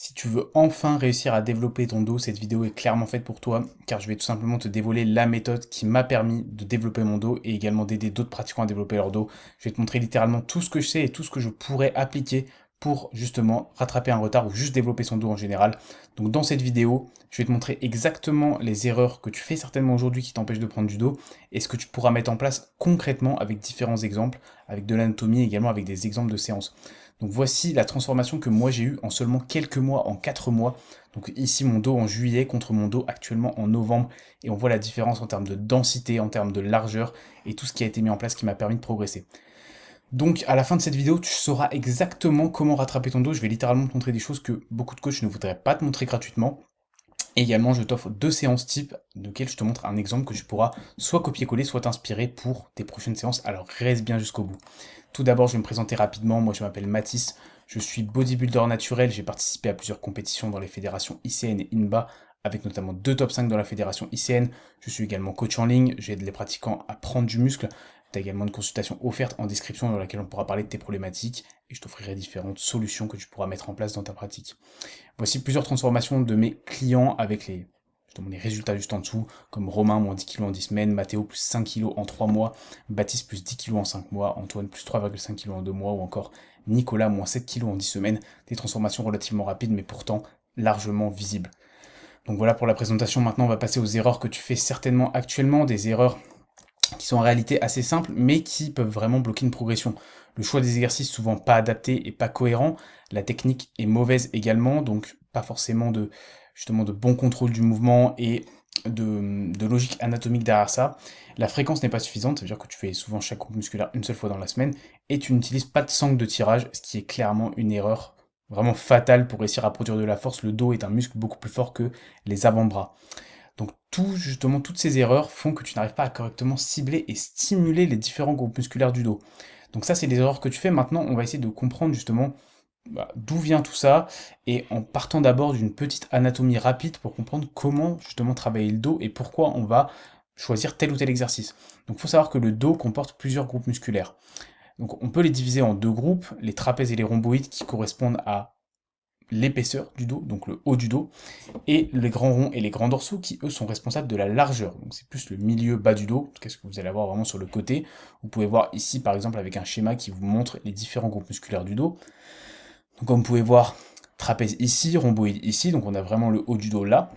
Si tu veux enfin réussir à développer ton dos, cette vidéo est clairement faite pour toi, car je vais tout simplement te dévoiler la méthode qui m'a permis de développer mon dos et également d'aider d'autres pratiquants à développer leur dos. Je vais te montrer littéralement tout ce que je sais et tout ce que je pourrais appliquer pour justement rattraper un retard ou juste développer son dos en général. Donc dans cette vidéo, je vais te montrer exactement les erreurs que tu fais certainement aujourd'hui qui t'empêchent de prendre du dos et ce que tu pourras mettre en place concrètement avec différents exemples, avec de l'anatomie et également avec des exemples de séances. Donc voici la transformation que moi j'ai eue en seulement quelques mois, en 4 mois. Donc ici mon dos en juillet contre mon dos actuellement en novembre. Et on voit la différence en termes de densité, en termes de largeur et tout ce qui a été mis en place qui m'a permis de progresser. Donc à la fin de cette vidéo, tu sauras exactement comment rattraper ton dos. Je vais littéralement te montrer des choses que beaucoup de coachs ne voudraient pas te montrer gratuitement. Et également, je t'offre 2 séances types, de lesquelles je te montre un exemple que tu pourras soit copier-coller, soit t'inspirer pour tes prochaines séances. Alors reste bien jusqu'au bout. Tout d'abord, je vais me présenter rapidement. Moi, je m'appelle Mathis. Je suis bodybuilder naturel. J'ai participé à plusieurs compétitions dans les fédérations ICN et INBA, avec notamment 2 top 5 dans la fédération ICN. Je suis également coach en ligne. J'aide les pratiquants à prendre du muscle. Tu as également une consultation offerte en description dans laquelle on pourra parler de tes problématiques et je t'offrirai différentes solutions que tu pourras mettre en place dans ta pratique. Voici plusieurs transformations de mes clients avec justement les résultats juste en dessous, comme Romain, moins 10 kilos en 10 semaines, Mathéo, plus 5 kilos en 3 mois, Baptiste, plus 10 kilos en 5 mois, Antoine, plus 3,5 kilos en 2 mois, ou encore Nicolas, moins 7 kilos en 10 semaines. Des transformations relativement rapides, mais pourtant largement visibles. Donc voilà pour la présentation. Maintenant, on va passer aux erreurs que tu fais certainement actuellement, des erreurs qui sont en réalité assez simples, mais qui peuvent vraiment bloquer une progression. Le choix des exercices souvent pas adapté et pas cohérent, la technique est mauvaise également, donc pas forcément justement de bon contrôle du mouvement et de logique anatomique derrière ça. La fréquence n'est pas suffisante, ça veut dire que tu fais souvent chaque groupe musculaire une seule fois dans la semaine, et tu n'utilises pas de sangle de tirage, ce qui est clairement une erreur vraiment fatale pour réussir à produire de la force. Le dos est un muscle beaucoup plus fort que les avant-bras. Donc justement, toutes ces erreurs font que tu n'arrives pas à correctement cibler et stimuler les différents groupes musculaires du dos. Donc ça, c'est les erreurs que tu fais. Maintenant, on va essayer de comprendre justement d'où vient tout ça, et en partant d'abord d'une petite anatomie rapide pour comprendre comment justement travailler le dos et pourquoi on va choisir tel ou tel exercice. Donc il faut savoir que le dos comporte plusieurs groupes musculaires. Donc on peut les diviser en 2 groupes, les trapèzes et les rhomboïdes qui correspondent à l'épaisseur du dos, donc le haut du dos, et les grands ronds et les grands dorsaux qui, eux, sont responsables de la largeur. Donc c'est plus le milieu bas du dos, qu'est-ce que vous allez avoir vraiment sur le côté. Vous pouvez voir ici, par exemple, avec un schéma qui vous montre les différents groupes musculaires du dos. Donc comme vous pouvez voir, trapèze ici, rhomboïde ici, donc on a vraiment le haut du dos là,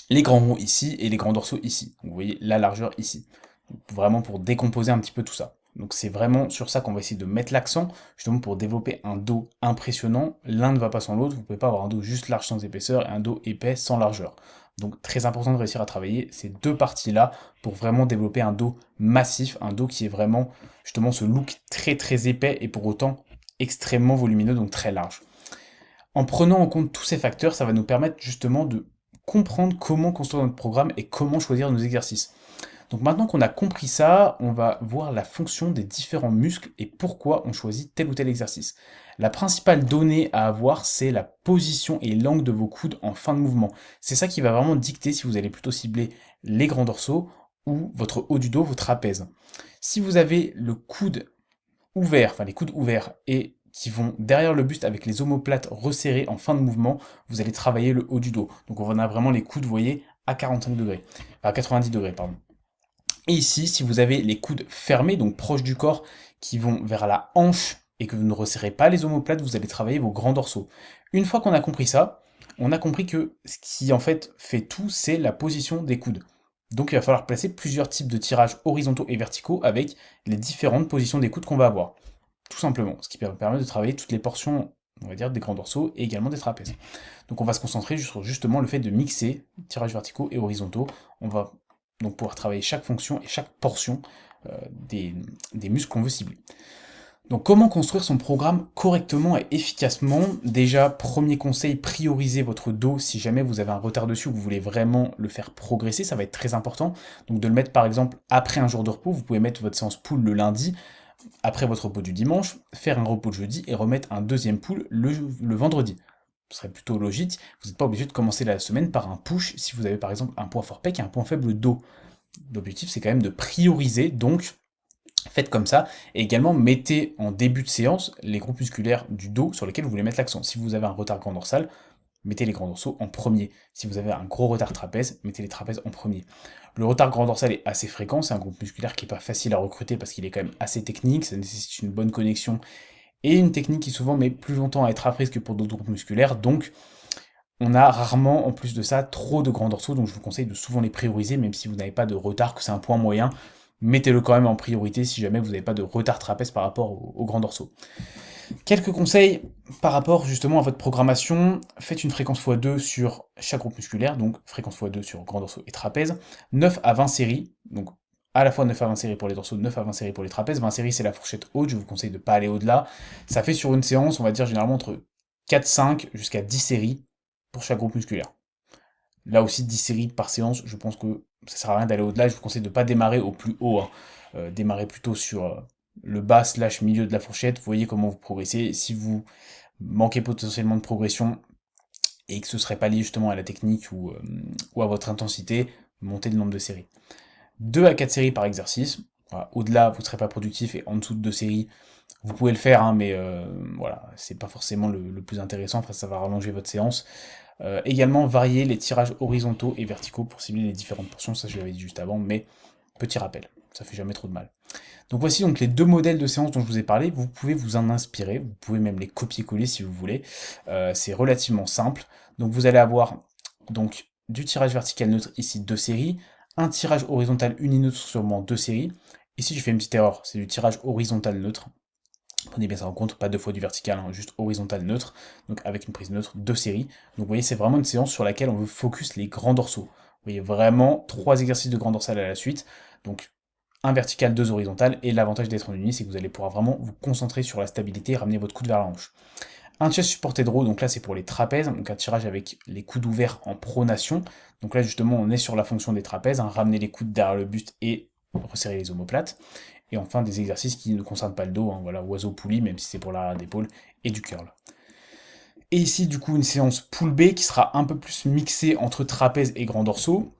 les grands ronds ici et les grands dorsaux ici. Donc vous voyez la largeur ici. Donc, vraiment pour décomposer un petit peu tout ça. Donc c'est vraiment sur ça qu'on va essayer de mettre l'accent, justement pour développer un dos impressionnant. L'un ne va pas sans l'autre, vous ne pouvez pas avoir un dos juste large sans épaisseur et un dos épais sans largeur. Donc très important de réussir à travailler ces 2 parties-là pour vraiment développer un dos massif, un dos qui est vraiment justement ce look très très épais et pour autant extrêmement volumineux, donc très large. En prenant en compte tous ces facteurs, ça va nous permettre justement de comprendre comment construire notre programme et comment choisir nos exercices. Donc maintenant qu'on a compris ça, on va voir la fonction des différents muscles et pourquoi on choisit tel ou tel exercice. La principale donnée à avoir, c'est la position et l'angle de vos coudes en fin de mouvement. C'est ça qui va vraiment dicter si vous allez plutôt cibler les grands dorsaux ou votre haut du dos, vos trapèzes. Si vous avez le coude ouvert, enfin les coudes ouverts et qui vont derrière le buste avec les omoplates resserrées en fin de mouvement, vous allez travailler le haut du dos. Donc on a vraiment les coudes, vous voyez, à 45 degrés, à 90 degrés, pardon. Et ici, si vous avez les coudes fermés, donc proches du corps, qui vont vers la hanche et que vous ne resserrez pas les omoplates, vous allez travailler vos grands dorsaux. Une fois qu'on a compris ça, on a compris que ce qui en fait tout, c'est la position des coudes. Donc il va falloir placer plusieurs types de tirages horizontaux et verticaux avec les différentes positions des coudes qu'on va avoir. Tout simplement, ce qui permet de travailler toutes les portions, on va dire, des grands dorsaux et également des trapèzes. Donc on va se concentrer sur justement le fait de mixer tirages verticaux et horizontaux. On va donc pouvoir travailler chaque fonction et chaque portion des muscles qu'on veut cibler. Donc comment construire son programme correctement et efficacement? Déjà, premier conseil, priorisez votre dos si jamais vous avez un retard dessus ou que vous voulez vraiment le faire progresser, ça va être très important. Donc de le mettre par exemple après un jour de repos, vous pouvez mettre votre séance pull le lundi, après votre repos du dimanche, faire un repos le jeudi et remettre un deuxième pull le vendredi. Ce serait plutôt logique, vous n'êtes pas obligé de commencer la semaine par un push si vous avez par exemple un point fort pec et un point faible dos. L'objectif c'est quand même de prioriser, donc faites comme ça, et également mettez en début de séance les groupes musculaires du dos sur lesquels vous voulez mettre l'accent. Si vous avez un retard grand dorsal, mettez les grands dorsaux en premier. Si vous avez un gros retard trapèze, mettez les trapèzes en premier. Le retard grand dorsal est assez fréquent, c'est un groupe musculaire qui n'est pas facile à recruter parce qu'il est quand même assez technique, ça nécessite une bonne connexion et une technique qui souvent met plus longtemps à être apprise que pour d'autres groupes musculaires, donc on a rarement, en plus de ça, trop de grands dorsaux, donc je vous conseille de souvent les prioriser, même si vous n'avez pas de retard, que c'est un point moyen, mettez-le quand même en priorité si jamais vous n'avez pas de retard trapèze par rapport aux grands dorsaux. Quelques conseils par rapport justement à votre programmation, faites une fréquence x2 sur chaque groupe musculaire, donc fréquence x2 sur grands dorsaux et trapèzes, 9 à 20 séries, donc à la fois 9 à 20 séries pour les dorsaux, 9 à 20 séries pour les trapèzes, 20 séries c'est la fourchette haute, je vous conseille de ne pas aller au-delà, ça fait sur une séance, on va dire généralement entre 4-5 jusqu'à 10 séries pour chaque groupe musculaire. Là aussi 10 séries par séance, je pense que ça sert à rien d'aller au-delà, je vous conseille de ne pas démarrer au plus haut, hein. Démarrer plutôt sur le bas slash milieu de la fourchette, vous voyez comment vous progressez. Si vous manquez potentiellement de progression et que ce serait pas lié justement à la technique ou à votre intensité, montez le nombre de séries. 2 à 4 séries par exercice. Voilà. Au-delà, vous ne serez pas productif et en dessous de 2 séries, vous pouvez le faire, hein, mais voilà, c'est pas forcément le plus intéressant, après ça va rallonger votre séance. Également, varier les tirages horizontaux et verticaux pour cibler les différentes portions, ça je l'avais dit juste avant, mais petit rappel, ça fait jamais trop de mal. Donc voici donc les deux modèles de séances dont je vous ai parlé, vous pouvez vous en inspirer, vous pouvez même les copier-coller si vous voulez, c'est relativement simple. Donc vous allez avoir donc du tirage vertical neutre ici 2 séries, un tirage horizontal unineutre sûrement 2 séries, ici j'ai fait une petite erreur, c'est du tirage horizontal neutre, prenez bien ça en compte, pas deux fois du vertical, hein, juste horizontal neutre, donc avec une prise neutre 2 séries. Donc vous voyez c'est vraiment une séance sur laquelle on veut focus les grands dorsaux. Vous voyez vraiment 3 exercices de grand dorsal à la suite, donc un vertical, 2 horizontales, et l'avantage d'être en uni, c'est que vous allez pouvoir vraiment vous concentrer sur la stabilité et ramener votre coude vers la hanche. Un chest supported row, donc là c'est pour les trapèzes, donc un tirage avec les coudes ouverts en pronation. Donc là justement on est sur la fonction des trapèzes, hein, ramener les coudes derrière le buste et resserrer les omoplates. Et enfin des exercices qui ne concernent pas le dos, hein, voilà, oiseau poulie, même si c'est pour l'arrière d'épaule, et du curl. Et ici du coup une séance pull B qui sera un peu plus mixée entre trapèzes et grands dorsaux,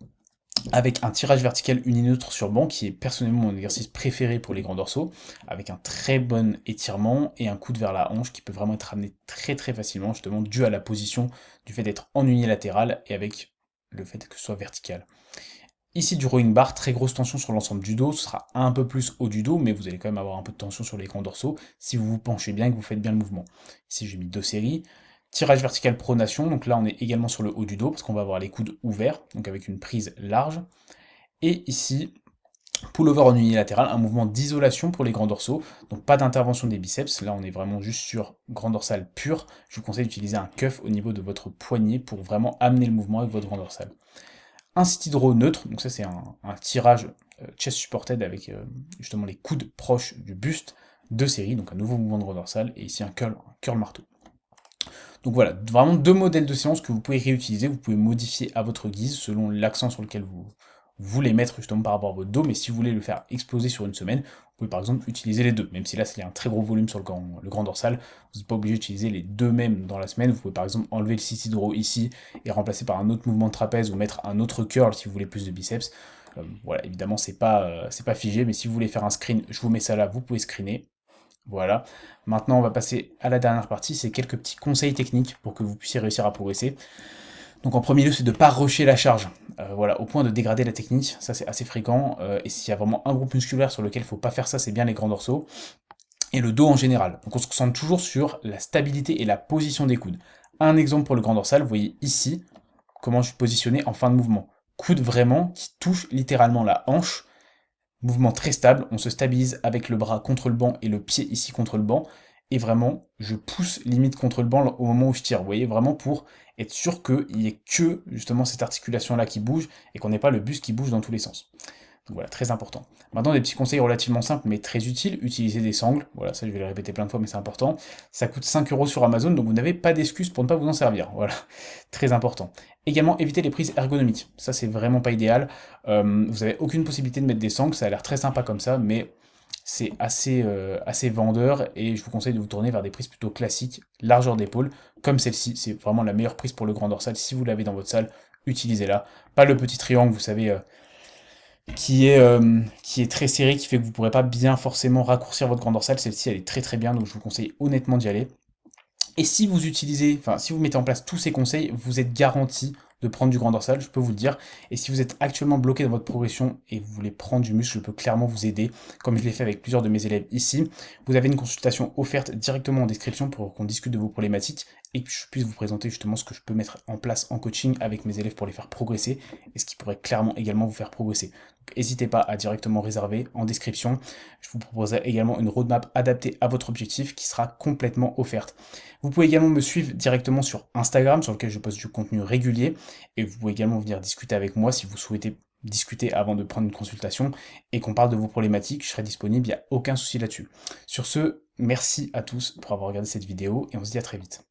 avec un tirage vertical unineutre sur banc, qui est personnellement mon exercice préféré pour les grands dorsaux, avec un très bon étirement et un coude vers la hanche qui peut vraiment être amené très très facilement, justement dû à la position du fait d'être en unilatéral et avec le fait que ce soit vertical. Ici du rowing bar, très grosse tension sur l'ensemble du dos, ce sera un peu plus haut du dos, mais vous allez quand même avoir un peu de tension sur les grands dorsaux si vous vous penchez bien et que vous faites bien le mouvement. Ici j'ai mis 2 séries. Tirage vertical pronation, donc là on est également sur le haut du dos, parce qu'on va avoir les coudes ouverts, donc avec une prise large. Et ici, pull-over en unilatéral, un mouvement d'isolation pour les grands dorsaux, donc pas d'intervention des biceps, là on est vraiment juste sur grand dorsal pur, je vous conseille d'utiliser un cuff au niveau de votre poignet pour vraiment amener le mouvement avec votre grand dorsal. Un sit draw neutre, donc ça c'est un tirage chest supported avec justement les coudes proches du buste, 2 séries, donc un nouveau mouvement de grand dorsal, et ici un curl marteau. Donc voilà, vraiment 2 modèles de séances que vous pouvez réutiliser, vous pouvez modifier à votre guise selon l'accent sur lequel vous voulez mettre justement par rapport à votre dos, mais si vous voulez le faire exploser sur une semaine, vous pouvez par exemple utiliser les deux, même si là il y a un très gros volume sur le grand dorsal, vous n'êtes pas obligé d'utiliser les deux mêmes dans la semaine, vous pouvez par exemple enlever le sissy draw ici et remplacer par un autre mouvement de trapèze ou mettre un autre curl si vous voulez plus de biceps. Voilà, évidemment c'est pas figé, mais si vous voulez faire un screen, je vous mets ça là, vous pouvez screener. Voilà. Maintenant, on va passer à la dernière partie, c'est quelques petits conseils techniques pour que vous puissiez réussir à progresser. Donc en premier lieu, c'est de ne pas rusher la charge, voilà, au point de dégrader la technique, ça c'est assez fréquent, et s'il y a vraiment un groupe musculaire sur lequel il ne faut pas faire ça, c'est bien les grands dorsaux, et le dos en général. Donc on se concentre toujours sur la stabilité et la position des coudes. Un exemple pour le grand dorsal, vous voyez ici, comment je suis positionné en fin de mouvement. Coude vraiment qui touche littéralement la hanche, mouvement très stable, on se stabilise avec le bras contre le banc et le pied ici contre le banc, et vraiment, je pousse limite contre le banc au moment où je tire, vous voyez, vraiment pour être sûr qu'il n'y ait que justement cette articulation-là qui bouge, et qu'on n'ait pas le buste qui bouge dans tous les sens. Donc voilà, très important. Maintenant, des petits conseils relativement simples, mais très utiles, utiliser des sangles, voilà, ça je vais le répéter plein de fois, mais c'est important. Ça coûte 5 € sur Amazon, donc vous n'avez pas d'excuse pour ne pas vous en servir, voilà, très important. Également, éviter les prises ergonomiques, ça c'est vraiment pas idéal. Vous n'avez aucune possibilité de mettre des sangles, ça a l'air très sympa comme ça, mais c'est assez vendeur, et je vous conseille de vous tourner vers des prises plutôt classiques, largeur d'épaule, comme celle-ci, c'est vraiment la meilleure prise pour le grand dorsal, si vous l'avez dans votre salle, utilisez-la. Pas le petit triangle, vous savez, qui est très serré, qui fait que vous ne pourrez pas bien forcément raccourcir votre grand dorsal, celle-ci elle est très très bien, donc je vous conseille honnêtement d'y aller. Et si vous utilisez, enfin, si vous mettez en place tous ces conseils, vous êtes garanti de prendre du grand dorsal, je peux vous le dire. Et si vous êtes actuellement bloqué dans votre progression et vous voulez prendre du muscle, je peux clairement vous aider, comme je l'ai fait avec plusieurs de mes élèves ici. Vous avez une consultation offerte directement en description pour qu'on discute de vos problématiques et que je puisse vous présenter justement ce que je peux mettre en place en coaching avec mes élèves pour les faire progresser et ce qui pourrait clairement également vous faire progresser. Donc n'hésitez pas à directement réserver en description. Je vous proposerai également une roadmap adaptée à votre objectif qui sera complètement offerte. Vous pouvez également me suivre directement sur Instagram, sur lequel je poste du contenu régulier, et vous pouvez également venir discuter avec moi si vous souhaitez discuter avant de prendre une consultation et qu'on parle de vos problématiques, je serai disponible, il n'y a aucun souci là-dessus. Sur ce, merci à tous pour avoir regardé cette vidéo et on se dit à très vite.